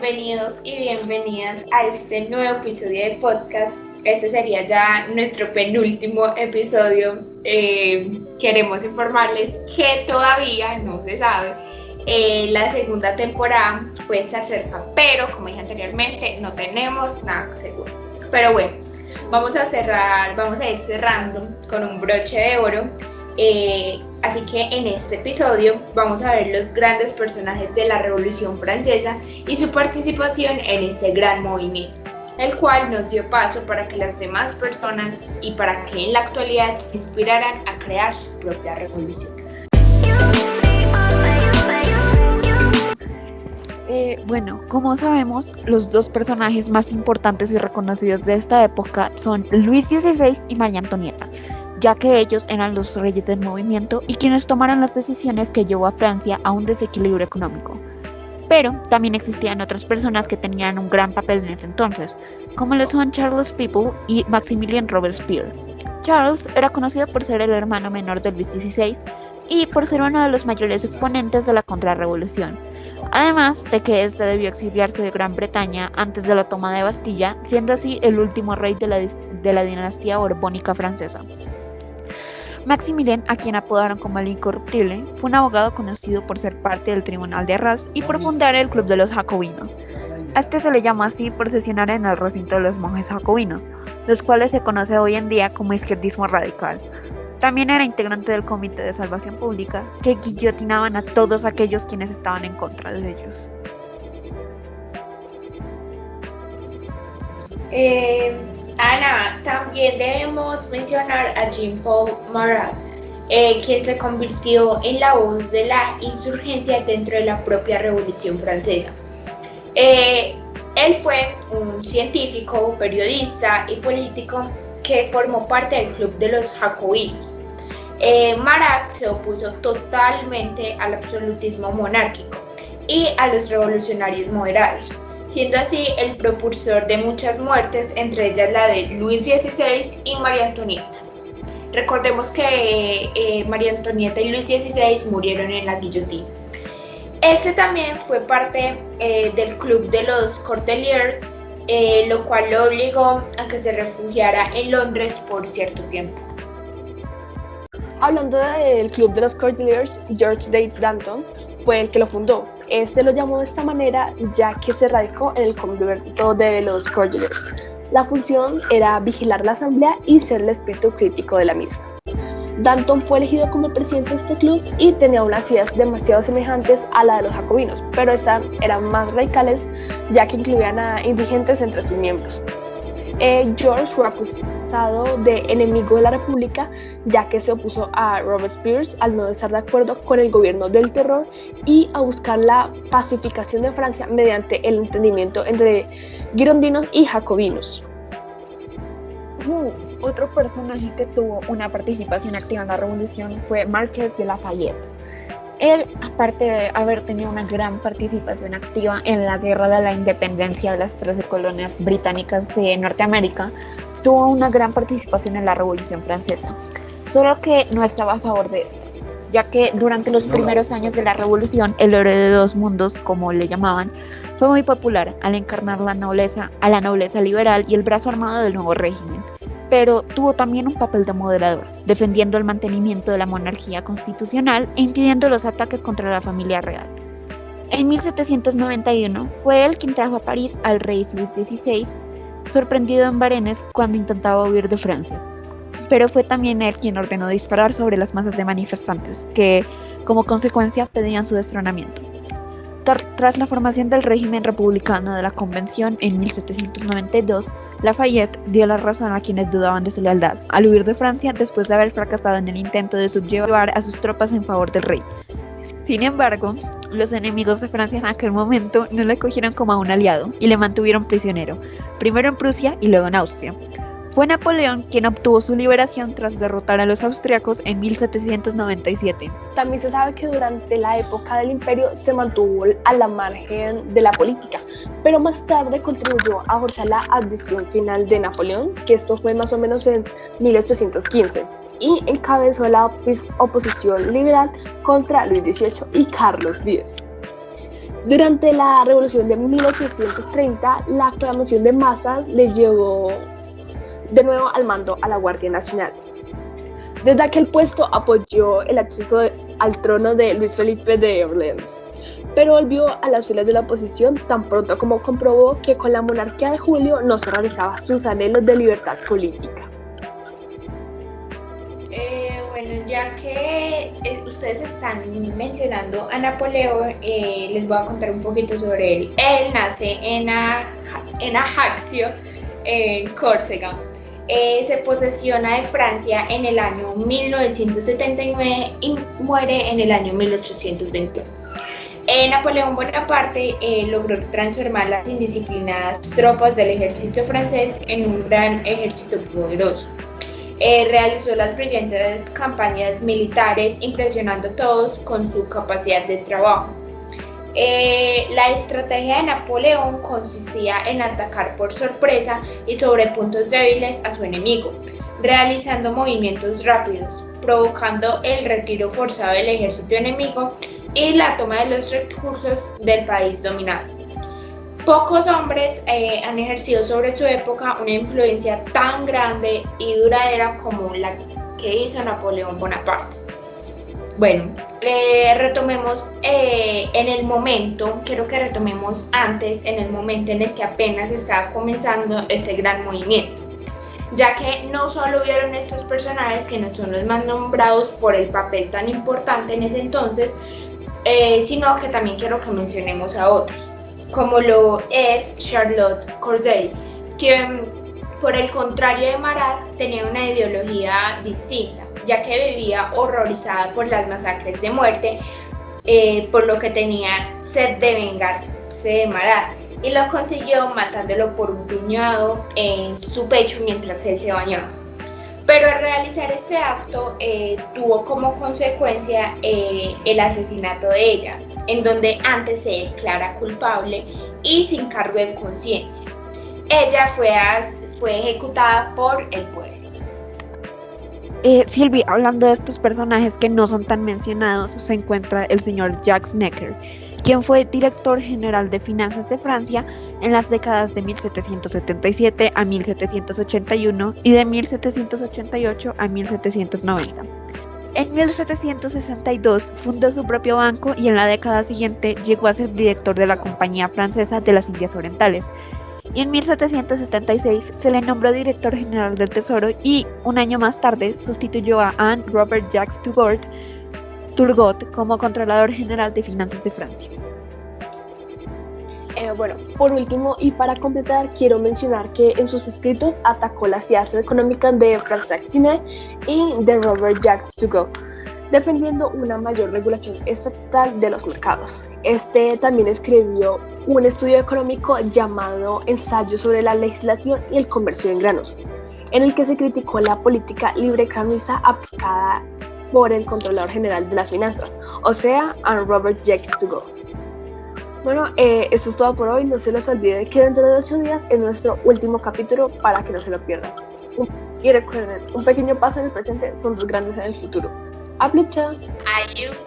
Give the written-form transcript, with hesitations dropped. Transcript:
Bienvenidos y bienvenidas a este nuevo episodio de podcast. Este sería ya nuestro penúltimo episodio. Queremos informarles que todavía no se sabe. La segunda temporada puede estar cerca, pero como dije anteriormente, no tenemos nada seguro. Pero bueno, vamos a ir cerrando con un broche de oro. Así que en este episodio vamos a ver los grandes personajes de la Revolución Francesa y su participación en este gran movimiento, el cual nos dio paso para que las demás personas y para que en la actualidad se inspiraran a crear su propia revolución. Bueno, como sabemos, los dos personajes más importantes y reconocidos de esta época son Luis XVI y María Antonieta, ya que ellos eran los reyes del movimiento y quienes tomaron las decisiones que llevó a Francia a un desequilibrio económico. Pero también existían otras personas que tenían un gran papel en ese entonces, como lo son Charles People y Maximilien Robespierre. Charles era conocido por ser el hermano menor de Luis XVI y por ser uno de los mayores exponentes de la contrarrevolución, además de que este debió exiliarse de Gran Bretaña antes de la toma de Bastilla, siendo así el último rey de la dinastía borbónica francesa. Maximilien, a quien apodaron como el Incorruptible, fue un abogado conocido por ser parte del Tribunal de Arras y por fundar el Club de los Jacobinos. A este se le llamó así por sesionar en el recinto de los monjes jacobinos, los cuales se conoce hoy en día como izquierdismo radical. También era integrante del Comité de Salvación Pública, que guillotinaban a todos aquellos quienes estaban en contra de ellos. Ana, también debemos mencionar a Jean-Paul Marat, quien se convirtió en la voz de la insurgencia dentro de la propia Revolución Francesa. Él fue un científico, periodista y político que formó parte del Club de los Jacobinos. Marat se opuso totalmente al absolutismo monárquico y a los revolucionarios moderados, siendo así el propulsor de muchas muertes, entre ellas la de Luis XVI y María Antonieta. Recordemos que María Antonieta y Luis XVI murieron en la guillotina. Este también fue parte del Club de los Cordeliers, lo cual lo obligó a que se refugiara en Londres por cierto tiempo. Hablando del Club de los Cordeliers, George D. Danton fue el que lo fundó. Este lo llamó de esta manera ya que se radicó en el convento de los Cordeliers. La función era vigilar la asamblea y ser el espíritu crítico de la misma. Danton fue elegido como el presidente de este club y tenía unas ideas demasiado semejantes a la de los jacobinos, pero estas eran más radicales ya que incluían a indigentes entre sus miembros. George fue acusado de enemigo de la República, ya que se opuso a Robespierre al no estar de acuerdo con el gobierno del terror y a buscar la pacificación de Francia mediante el entendimiento entre girondinos y jacobinos. Otro personaje que tuvo una participación activa en la revolución fue Marqués de Lafayette. Él, aparte de haber tenido una gran participación activa en la guerra de la independencia de las 13 colonias británicas de Norteamérica, tuvo una gran participación en la Revolución Francesa, solo que no estaba a favor de esto, ya que durante los primeros años de la revolución, el héroe de dos mundos, como le llamaban, fue muy popular al encarnar a la nobleza liberal y el brazo armado del nuevo régimen. Pero tuvo también un papel de moderador, defendiendo el mantenimiento de la monarquía constitucional e impidiendo los ataques contra la familia real. En 1791 fue él quien trajo a París al rey Luis XVI, sorprendido en Varennes cuando intentaba huir de Francia. Pero fue también él quien ordenó disparar sobre las masas de manifestantes, que como consecuencia pedían su destronamiento. Tras la formación del régimen republicano de la Convención en 1792, Lafayette dio la razón a quienes dudaban de su lealtad, al huir de Francia después de haber fracasado en el intento de subllevar a sus tropas en favor del rey. Sin embargo, los enemigos de Francia en aquel momento no le cogieron como a un aliado y le mantuvieron prisionero, primero en Prusia y luego en Austria. Fue Napoleón quien obtuvo su liberación tras derrotar a los austriacos en 1797. También se sabe que durante la época del imperio se mantuvo a la margen de la política, pero más tarde contribuyó a forzar la abdicación final de Napoleón, que esto fue más o menos en 1815, y encabezó la oposición liberal contra Luis XVIII y Carlos X. Durante la Revolución de 1830, la aclamación de masas le llevó de nuevo al mando a la Guardia Nacional. Desde aquel puesto apoyó el acceso al trono de Luis Felipe de Orleans, pero volvió a las filas de la oposición tan pronto como comprobó que con la monarquía de Julio no se realizaban sus anhelos de libertad política. Bueno, ya que ustedes están mencionando a Napoleón, les voy a contar un poquito sobre él. Él nace en Ajaccio, en Córcega. Se posesiona de Francia en el año 1979 y muere en el año 1821. Napoleón Bonaparte logró transformar las indisciplinadas tropas del ejército francés en un gran ejército poderoso. Realizó las brillantes campañas militares, impresionando a todos con su capacidad de trabajo. La estrategia de Napoleón consistía en atacar por sorpresa y sobre puntos débiles a su enemigo, realizando movimientos rápidos, provocando el retiro forzado del ejército enemigo y la toma de los recursos del país dominado. Pocos hombres han ejercido sobre su época una influencia tan grande y duradera como la que hizo Napoleón Bonaparte. Bueno, retomemos quiero que retomemos antes, en el momento en el que apenas estaba comenzando ese gran movimiento, ya que no solo vieron estos personajes que no son los más nombrados por el papel tan importante en ese entonces, sino que también quiero que mencionemos a otros, como lo es Charlotte Corday, quien por el contrario de Marat tenía una ideología distinta, ya que vivía horrorizada por las masacres de muerte, por lo que tenía sed de vengarse de Marat, y lo consiguió matándolo por un puñado en su pecho mientras él se bañaba. Pero al realizar este acto tuvo como consecuencia el asesinato de ella, en donde antes se declara culpable y sin cargo de conciencia. Ella fue ejecutada por el pueblo. Silvi, hablando de estos personajes que no son tan mencionados, se encuentra el señor Jacques Necker, quien fue director general de finanzas de Francia en las décadas de 1777 a 1781 y de 1788 a 1790. En 1762 fundó su propio banco y en la década siguiente llegó a ser director de la Compañía Francesa de las Indias Orientales. Y en 1776 se le nombró director general del Tesoro y un año más tarde sustituyó a Anne Robert Jacques Turgot como controlador general de finanzas de Francia. Bueno, por último y para completar, quiero mencionar que en sus escritos atacó las ideas económicas de Francis Quinet y de Robert Jacques Turgot, defendiendo una mayor regulación estatal de los mercados. Este también escribió un estudio económico llamado Ensayo sobre la legislación y el comercio en granos, en el que se criticó la política librecambista aplicada por el controlador general de las finanzas, o sea, Anne Robert Jacques Turgot. Bueno, esto es todo por hoy. No se les olvide que dentro de 8 días es nuestro último capítulo para que no se lo pierdan. Y recuerden, un pequeño paso en el presente son 2 grandes en el futuro. ¡A plus tard! Adiós.